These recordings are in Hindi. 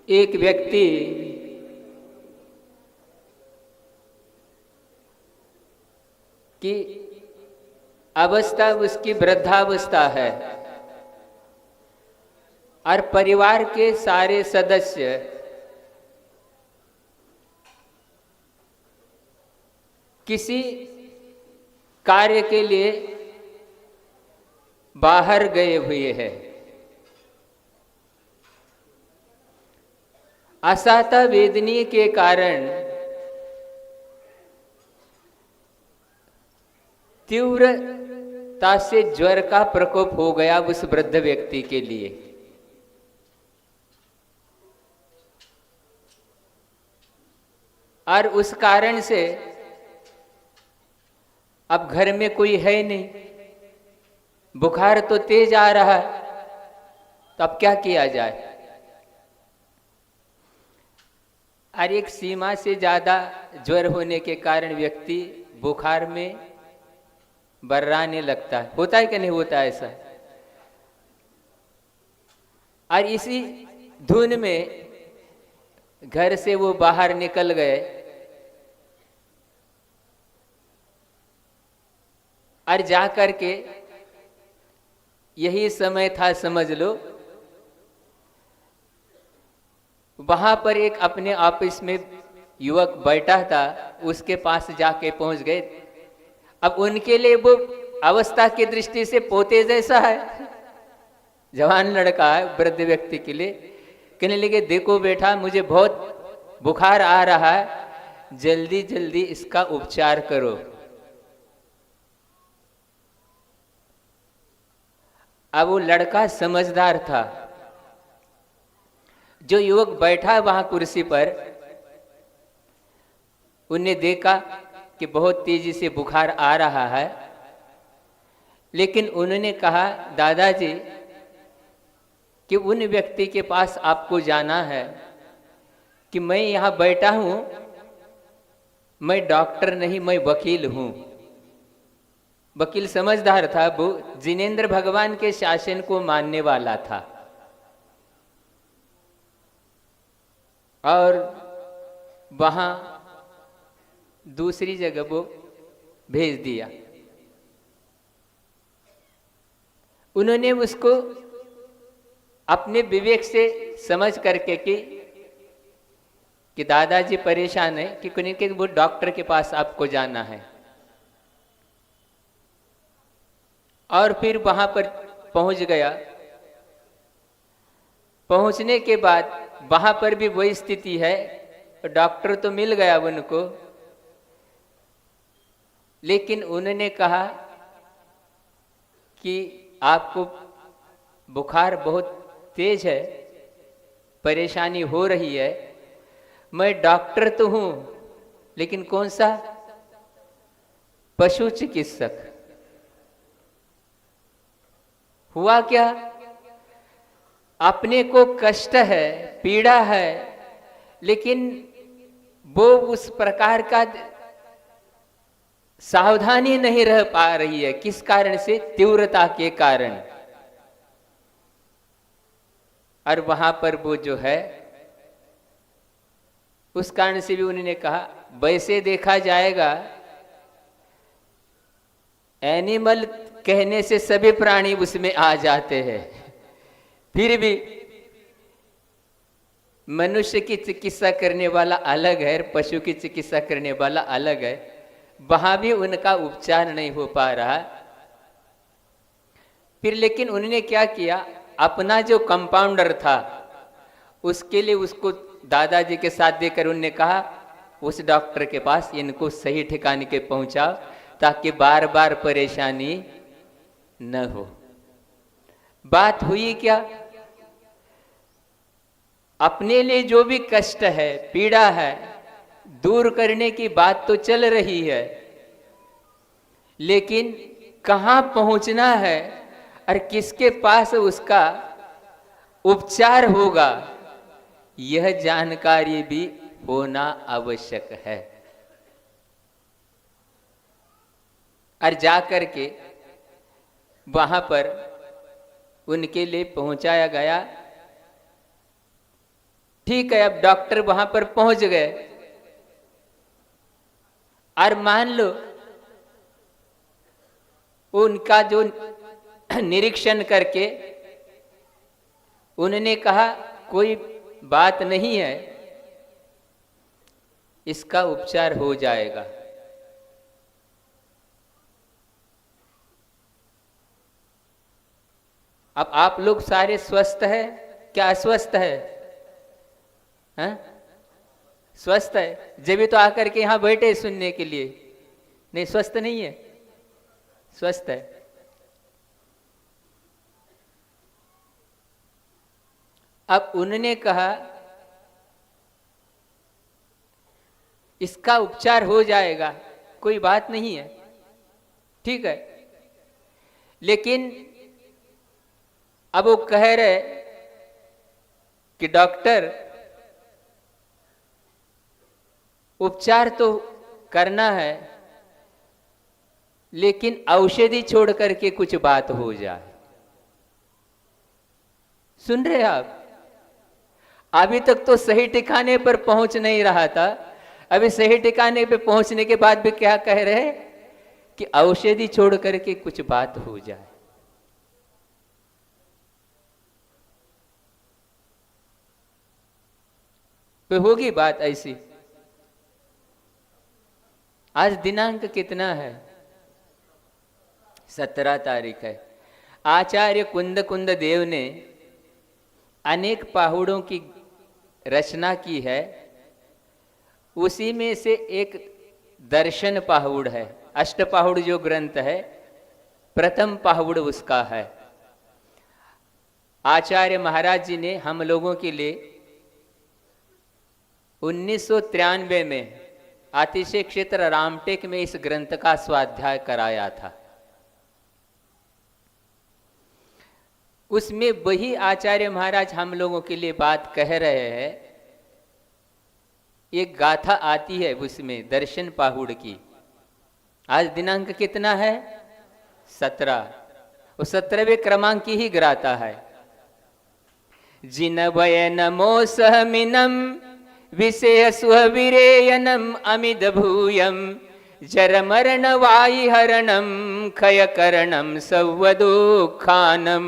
एक व्यक्ति की अवस्था उसकी वृद्धावस्था है और परिवार के सारे सदस्य किसी कार्य के लिए बाहर गए हुए हैं। असाता वेदनी के कारण तीव्रता से ज्वर का प्रकोप हो गया उस वृद्ध व्यक्ति के लिए। और उस कारण से अब घर में कोई है नहीं, बुखार तो तेज आ रहा है, तो अब क्या किया जाए। और एक सीमा से ज्यादा ज्वर होने के कारण व्यक्ति बुखार में बर्राने लगता है। होता है कि नहीं होता है ऐसा। और इसी धुन में घर से वो बाहर निकल गए और जाकर के यही समय था समझ लो, वहां पर एक अपने ऑफिस में युवक बैठा था, उसके पास जाके पहुंच गए। अब उनके लिए वो अवस्था की दृष्टि से पोते जैसा है, जवान लड़का है, वृद्ध व्यक्ति के लिए कहने लगे, देखो बेटा, मुझे बहुत बुखार आ रहा है, जल्दी जल्दी इसका उपचार करो। अब वो लड़का समझदार था। जो युवक बैठा वहां कुर्सी पर, उन्हें देखा कि बहुत तेजी से बुखार आ रहा है, लेकिन उन्होंने कहा, दादाजी कि उन व्यक्ति के पास आपको जाना है कि मैं यहां बैठा हूं, मैं डॉक्टर नहीं, मैं वकील हूं। वकील समझदार था, वो जिनेंद्र भगवान के शासन को मानने वाला था। और वहां दूसरी जगह वो भेज दिया। उन्होंने उसको अपने विवेक से समझ करके कि दादाजी परेशान है, कि वो डॉक्टर के पास आपको जाना है। और फिर वहां पर पहुंच गया। पहुंचने के बाद वहां पर भी वही स्थिति है, डॉक्टर तो मिल गया उनको, लेकिन उन्होंने कहा कि आपको बुखार बहुत तेज है, परेशानी हो रही है। मैं डॉक्टर तो हूं, लेकिन कौन सा, पशु चिकित्सक। हुआ क्या, अपने को कष्ट है, पीड़ा है, लेकिन वो उस प्रकार का सावधानी नहीं रह पा रही है। किस कारण से, तीव्रता के कारण। और वहां पर वो जो है, उस कारण से भी उन्होंने कहा, वैसे देखा जाएगा एनिमल कहने से सभी प्राणी उसमें आ जाते हैं, फिर भी मनुष्य की चिकित्सा करने वाला अलग है, पशु की चिकित्सा करने वाला अलग है। वहां भी उनका उपचार नहीं हो पा रहा। फिर लेकिन उन्होंने क्या किया, अपना जो कंपाउंडर था उसके लिए उसको दादाजी के साथ देकर उन्होंने कहा, उस डॉक्टर के पास इनको सही ठिकाने के पहुंचाओ, ताकि बार बार परेशानी न हो। बात हुई क्या, अपने लिए जो भी कष्ट है, पीड़ा है, दूर करने की बात तो चल रही है, लेकिन कहां पहुंचना है और किसके पास उसका उपचार होगा, यह जानकारी भी होना आवश्यक है। और जाकर के वहां पर उनके लिए पहुंचाया गया। ठीक है, अब डॉक्टर वहां पर पहुंच गए और मान लो उनका जो निरीक्षण करके उन्होंने कहा कोई बात नहीं है, इसका उपचार हो जाएगा। अब आप लोग सारे स्वस्थ है क्या अस्वस्थ है? हैं? स्वस्थ है, जब भी तो आकर के यहां बैठे सुनने के लिए। नहीं, स्वस्थ नहीं है, स्वस्थ है। अब उन्होंने कहा इसका उपचार हो जाएगा, कोई बात नहीं है, ठीक है। लेकिन अब वो कह रहे कि डॉक्टर उपचार तो करना है, लेकिन औषधि छोड़ करके कुछ बात हो जाए। सुन रहे आप? अभी तक तो सही ठिकाने पर पहुंच नहीं रहा था, अभी सही ठिकाने पे पहुंचने के बाद भी क्या कह रहे कि औषधि छोड़ करके कुछ बात हो जाए। तो होगी बात ऐसी। आज दिनांक कितना है? 17 तारीख है। आचार्य कुंद देव ने अनेक पहाड़ों की रचना की है, उसी में से एक दर्शन पहाड़ है। अष्टपहाड़ जो ग्रंथ है, प्रथम पहाड़ उसका है। आचार्य महाराज जी ने हम लोगों के लिए 1993 में आतिशय क्षेत्र रामटेक में इस ग्रंथ का स्वाध्याय कराया था। उसमें वही आचार्य महाराज हम लोगों के लिए बात कह रहे हैं। एक गाथा आती है उसमें दर्शन पहाड़ की। आज दिनांक कितना है? 17। वो 17वें क्रमांक की ही गाथा है। जिन वय नमो सहमिनम विषय सुहविरेयनम अमिद भूयम जर मरण वायु हरणम खय करणम सवदुखानम।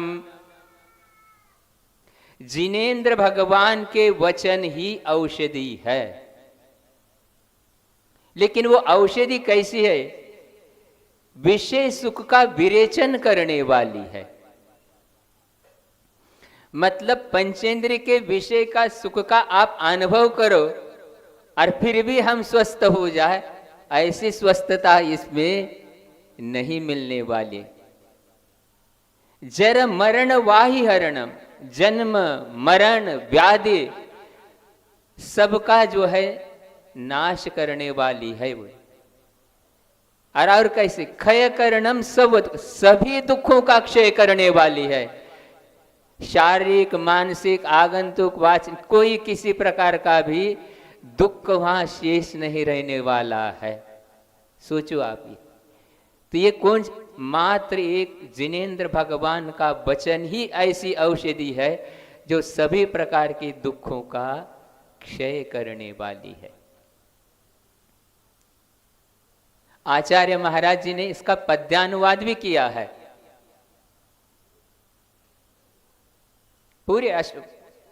जिनेन्द्र भगवान के वचन ही औषधि है। लेकिन वो औषधि कैसी है? विषय सुख का विरेचन करने वाली है। मतलब पंचेंद्रिय के विषय का सुख का आप अनुभव करो और फिर भी हम स्वस्थ हो जाए, ऐसी स्वस्थता इसमें नहीं मिलने वाली। जर मरण वाहि हरणम, जन्म मरण व्याधि सबका जो है नाश करने वाली है वो। और कैसे? क्षय करणम सब, सभी दुखों का क्षय करने वाली है। शारीरिक मानसिक आगंतुक वाचन कोई किसी प्रकार का भी दुख वहां शेष नहीं रहने वाला है। सोचो आप ये। तो ये कौन? मात्र एक जिनेन्द्र भगवान का वचन ही ऐसी औषधि है जो सभी प्रकार के दुखों का क्षय करने वाली है। आचार्य महाराज जी ने इसका पद्यानुवाद भी किया है। पूरे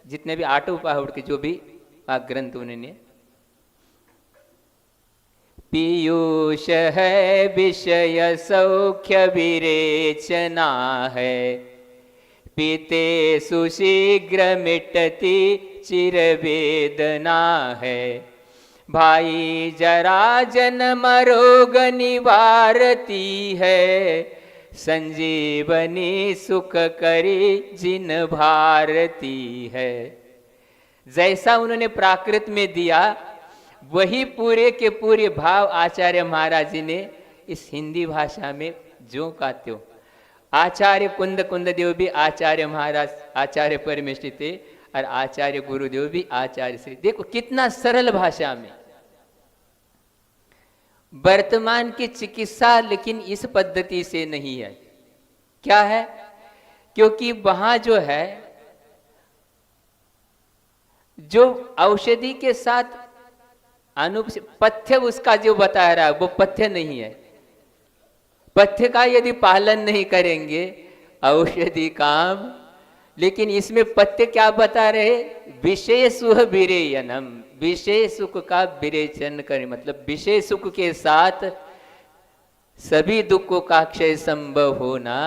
जितने भी आठों पहाड़ के जो भी ग्रंथ उन्होंने। पीयूष है विषय सौख्य विरेचना है, पीते सुशीघ्र मिटती चिर वेदना है। भाई जरा जन्म रोग निवारती है, संजीवनी सुख करी जिन भारती है। जैसा उन्होंने प्राकृत में दिया वही पूरे के पूरे भाव आचार्य महाराज जी ने इस हिंदी भाषा में जो का त्यों। आचार्य कुंद देव भी आचार्य महाराज आचार्य परमेष्टि थे और आचार्य गुरुदेव भी आचार्य श्री। देखो कितना सरल भाषा में। वर्तमान की चिकित्सा लेकिन इस पद्धति से नहीं है। क्या है? क्योंकि वहां जो है जो औषधि के साथ पथ्य उसका जो बता रहा है वो पथ्य नहीं है। पथ्य का यदि पालन नहीं करेंगे औषधि काम, लेकिन इसमें पथ्य क्या बता रहे, विषय सुख विरेयनम, विषय सुख का विरेचन करें, मतलब विषय सुख के साथ सभी दुखों का क्षय संभव होना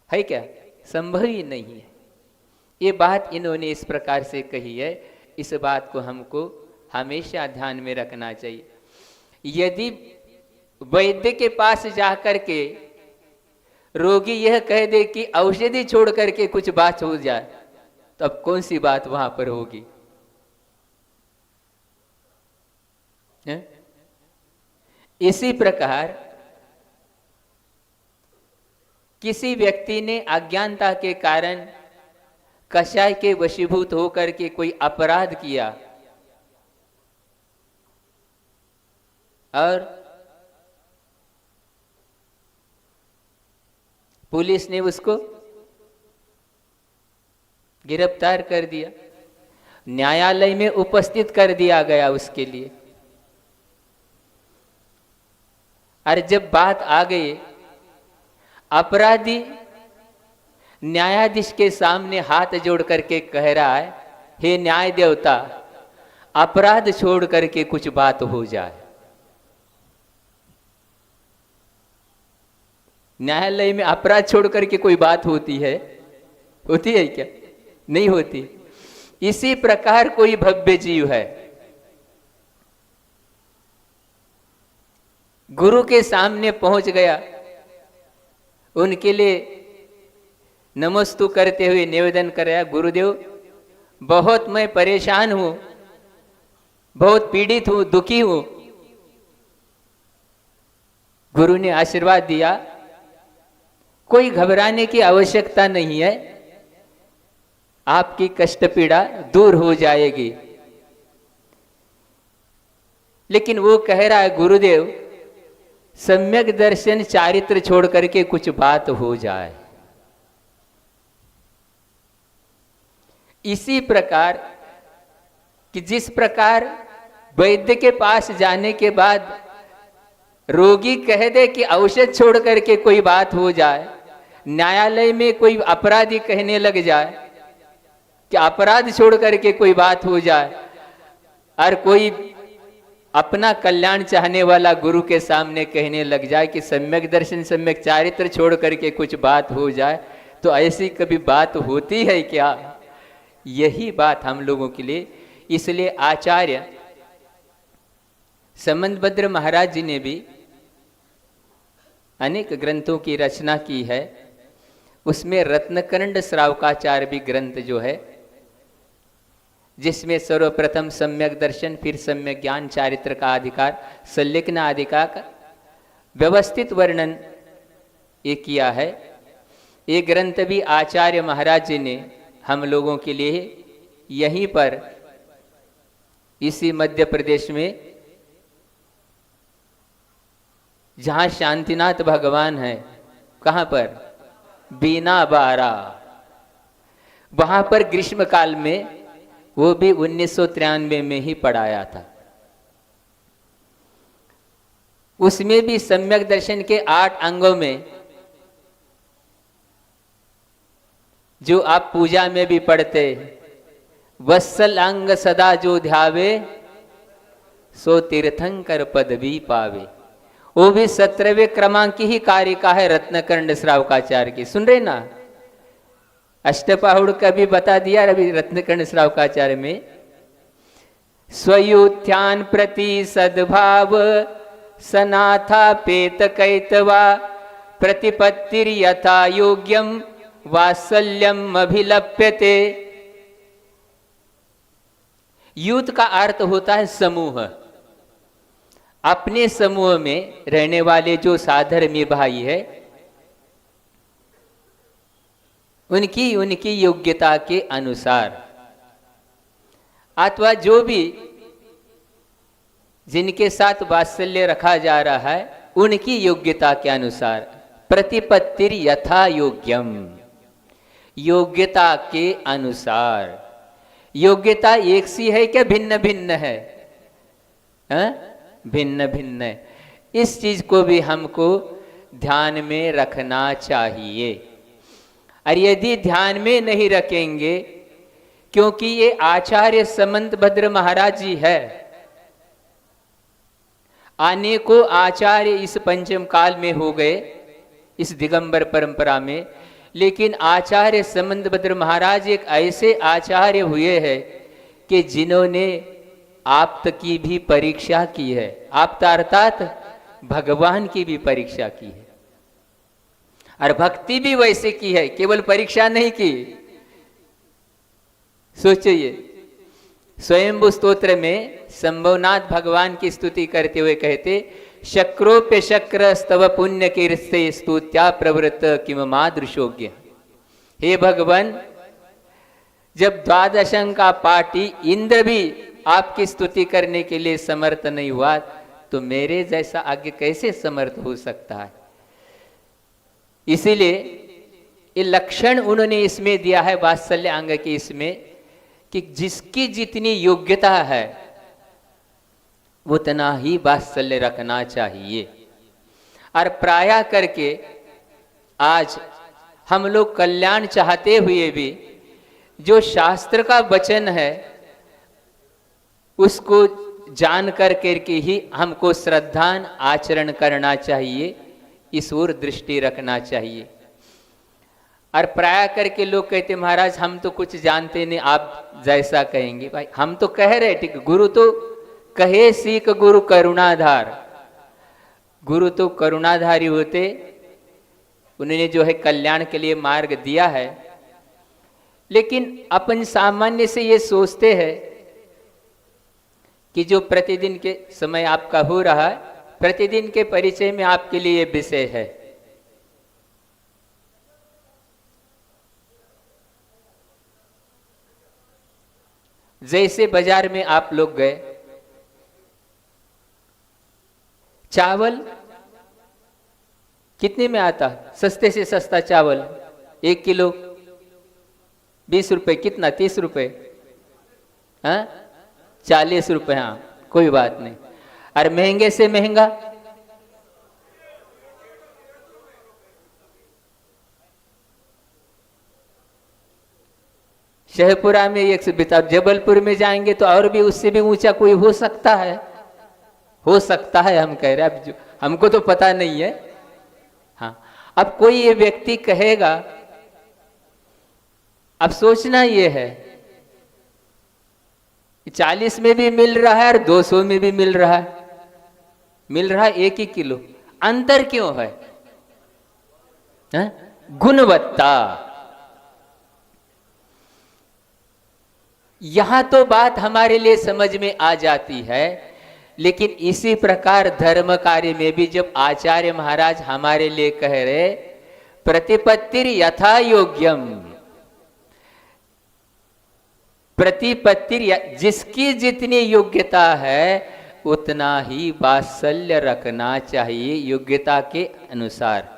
है क्या, संभव ही नहीं है। ये बात इन्होंने इस प्रकार से कही है। इस बात को हमको हमेशा ध्यान में रखना चाहिए। यदि वैद्य के पास जाकर के रोगी यह कह दे कि औषधि छोड़ करके कुछ बात हो जाए, तो अब कौन सी बात वहां पर होगी है? इसी प्रकार किसी व्यक्ति ने अज्ञानता के कारण कषाय के वशीभूत होकर के कोई अपराध किया और पुलिस ने उसको गिरफ्तार कर दिया, न्यायालय में उपस्थित कर दिया गया उसके लिए। और जब बात आ गई, अपराधी न्यायाधीश के सामने हाथ जोड़ करके कह रहा है, हे न्याय देवता, अपराध छोड़ करके कुछ बात हो जाए। न्यायालय में अपराध छोड़ करके कोई बात होती है? होती है क्या? नहीं होती। इसी प्रकार कोई भव्य जीव है, गुरु के सामने पहुंच गया, उनके लिए नमस्तु करते हुए निवेदन कराया, गुरुदेव बहुत मैं परेशान हूं, बहुत पीड़ित हूं, दुखी हूं। गुरु ने आशीर्वाद दिया, कोई घबराने की आवश्यकता नहीं है, आपकी कष्ट पीड़ा दूर हो जाएगी। लेकिन वो कह रहा है, गुरुदेव सम्यक दर्शन चारित्र छोड़ करके कुछ बात हो जाए। इसी प्रकार कि जिस प्रकार वैद्य के पास जाने के बाद रोगी कह दे कि औषध छोड़ करके कोई बात हो जाए, न्यायालय में कोई अपराधी कहने लग जाए कि अपराध छोड़ करके कोई बात हो जाए, और कोई अपना कल्याण चाहने वाला गुरु के सामने कहने लग जाए कि सम्यक दर्शन सम्यक चारित्र छोड़ करके कुछ बात हो जाए, तो ऐसी कभी बात होती है क्या? यही बात हम लोगों के लिए, इसलिए आचार्य संबंधभद्र महाराज जी ने भी अनेक ग्रंथों की रचना की है। उसमें रत्नकंड श्रावकाचार्य भी ग्रंथ जो है, जिसमें सर्वप्रथम सम्यक दर्शन, फिर सम्यक ज्ञान, चारित्र का अधिकार, संलेखन अधिकार का व्यवस्थित वर्णन ये किया है। ये ग्रंथ भी आचार्य महाराज जी ने हम लोगों के लिए यहीं पर इसी मध्य प्रदेश में, जहां शांतिनाथ भगवान है, कहां पर, बीना बारा, वहां पर ग्रीष्म काल में, वो भी 1993 में ही पढ़ाया था। उसमें भी सम्यक दर्शन के 8 अंगों में, जो आप पूजा में भी पढ़ते, वत्सल अंग सदा जो ध्यावे, सो तीर्थंकर पदवी पावे, वो भी 17वें क्रमांक की ही कार्य का है रत्नकंड श्रावकाचार्य की। सुन रहे ना, अष्टपाहुड़ का भी बता दिया अभी रत्नकंड श्रावकाचार्य में। स्वयुत्थान प्रति सद्भाव सनाथा पेत कैतवा प्रतिपत्तिर यथा योग्यम वात्सल्यम अभिलप्यते। यूथ का अर्थ होता है समूह। अपने समूह में रहने वाले जो साधर्मी भाई है, उनकी योग्यता के अनुसार, अथवा जो भी जिनके साथ वात्सल्य रखा जा रहा है, उनकी योग्यता के अनुसार, प्रतिपत्तिर यथा योग्यम, योग्यता के अनुसार, योग्यता एक सी है क्या भिन्न भिन्न है? भिन्न भिन्न है। इस चीज को भी हमको ध्यान में रखना चाहिए। और यदि ध्यान में नहीं रखेंगे, क्योंकि ये आचार्य समंत भद्र महाराज जी है, अनेकों आचार्य इस पंचम काल में हो गए इस दिगंबर परंपरा में, लेकिन आचार्य समंत भद्र महाराज एक ऐसे आचार्य हुए हैं कि जिन्होंने आप्त की भी परीक्षा की है। आप्त अर्थात भगवान की भी परीक्षा की है, और भक्ति भी वैसे की है, केवल परीक्षा नहीं की। सोचिए, स्वयंभू स्तोत्र में संभवनाथ भगवान की स्तुति करते हुए कहते, शक्रोप्य शक्र स्तव पुण्य कीर्ते स्तुत्या प्रवृत्त किम मादृशोग्य। हे भगवान, जब द्वादशं का पाठी इंद्र भी आपकी स्तुति करने के लिए समर्थ नहीं हुआ, तो मेरे जैसा आगे कैसे समर्थ हो सकता है? इसीलिए ये लक्षण उन्होंने इसमें दिया है वात्सल्य अंग के इसमें, कि जिसकी जितनी योग्यता है उतना ही वात्सल्य रखना चाहिए। और प्राय करके आज हम लोग कल्याण चाहते हुए भी जो शास्त्र का वचन है उसको जान करके ही हमको श्रद्धान आचरण करना चाहिए, इस ओर दृष्टि रखना चाहिए। और प्राय करके लोग कहते महाराज हम तो कुछ जानते नहीं, आप जैसा कहेंगे। भाई हम तो कह रहे ठीक, गुरु तो कहे सीख गुरु करुणाधार। गुरु तो करुणाधारी होते, उन्होंने जो है कल्याण के लिए मार्ग दिया है। लेकिन अपन सामान्य से ये सोचते हैं कि जो प्रतिदिन के समय आपका हो रहा है, प्रतिदिन के परिचय में आपके लिए ये विषय है। जैसे बाजार में आप लोग गए, चावल कितने में आता है? सस्ते से सस्ता चावल 1 किलो 20 रुपए, कितना 30 रुपए, हाँ 40 रुपए, हाँ कोई बात नहीं। और महंगे से महंगा शहपुरा में 142, जबलपुर में जाएंगे तो और भी उससे भी ऊंचा कोई हो सकता है, हो सकता है हम कह रहे हैं, अब हमको तो पता नहीं है। हाँ, अब कोई ये व्यक्ति कहेगा, अब सोचना ये है 40 में भी मिल रहा है और 200 में भी मिल रहा है 1 किलो, अंतर क्यों है? गुणवत्ता। यहां तो बात हमारे लिए समझ में आ जाती है, लेकिन इसी प्रकार धर्म कार्य में भी जब आचार्य महाराज हमारे लिए कह रहे प्रतिपत्तिर यथा योग्यम, प्रतिपत्तिर जिसकी जितनी योग्यता है उतना ही वात्सल्य रखना चाहिए योग्यता के अनुसार।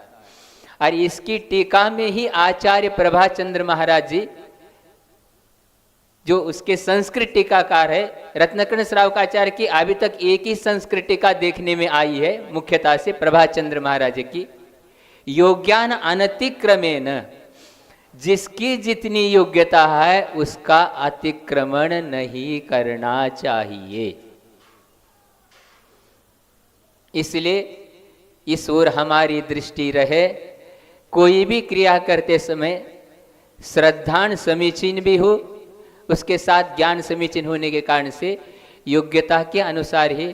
और इसकी टीका में ही आचार्य प्रभाचंद्र महाराज जी, जो उसके संस्कृत टीकाकार है, रत्नकर्ण श्रावकाचार्य की अभी तक एक ही संस्कृत टीका देखने में आई है मुख्यतः से प्रभाचंद्र महाराज की, योग्यान अनतिक्रमेण, जिसकी जितनी योग्यता है उसका अतिक्रमण नहीं करना चाहिए। इसलिए इस ओर हमारी दृष्टि रहे, कोई भी क्रिया करते समय श्रद्धान समीचीन भी हो, उसके साथ ज्ञान समीचीन होने के कारण से योग्यता के अनुसार ही।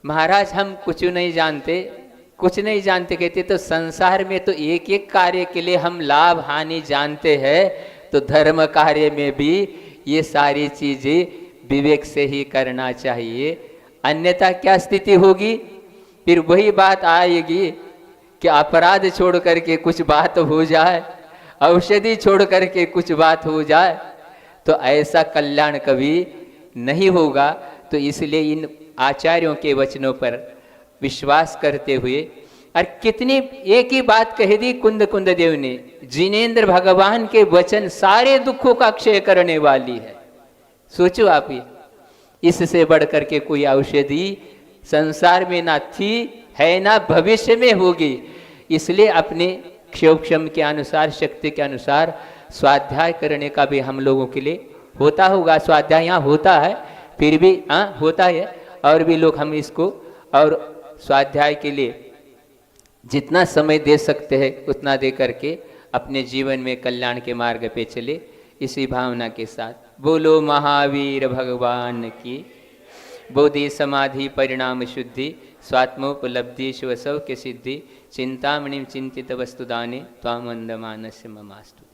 महाराज हम कुछ नहीं जानते कहते, तो संसार में तो एक एक कार्य के लिए हम लाभ हानि जानते हैं, तो धर्म कार्य में भी ये सारी चीजें विवेक से ही करना चाहिए। अन्यथा क्या स्थिति होगी? फिर वही बात आएगी कि अपराध छोड़ करके कुछ बात हो जाए, औषधि छोड़ करके कुछ बात हो जाए, तो ऐसा कल्याण कभी नहीं होगा। तो इसलिए इन आचार्यों के वचनों पर विश्वास करते हुए, और कितनी एक ही बात कह दी कुंद देव ने, जिनेन्द्र भगवान के वचन सारे दुखों का क्षय करने वाली है। सोचो आप, ये इससे बढ़ करके कोई औषधि संसार में ना थी, है ना भविष्य में होगी। इसलिए अपने क्षोक्षम के अनुसार, शक्ति के अनुसार स्वाध्याय करने का भी हम लोगों के लिए होता होगा। स्वाध्याय यहाँ होता है, फिर भी हाँ होता है, और भी लोग हम इसको और स्वाध्याय के लिए जितना समय दे सकते हैं उतना दे करके अपने जीवन में कल्याण के मार्ग पे चले, इसी भावना के साथ। बोलो महावीर भगवान की। बोधि समाधि परिणाम शुद्धि, स्वात्मोपलब्धि शिव सौ के सिद्धि, चिंतामणि चिंतित वस्तुदाने त्वामंदमानस्य ममास्तु।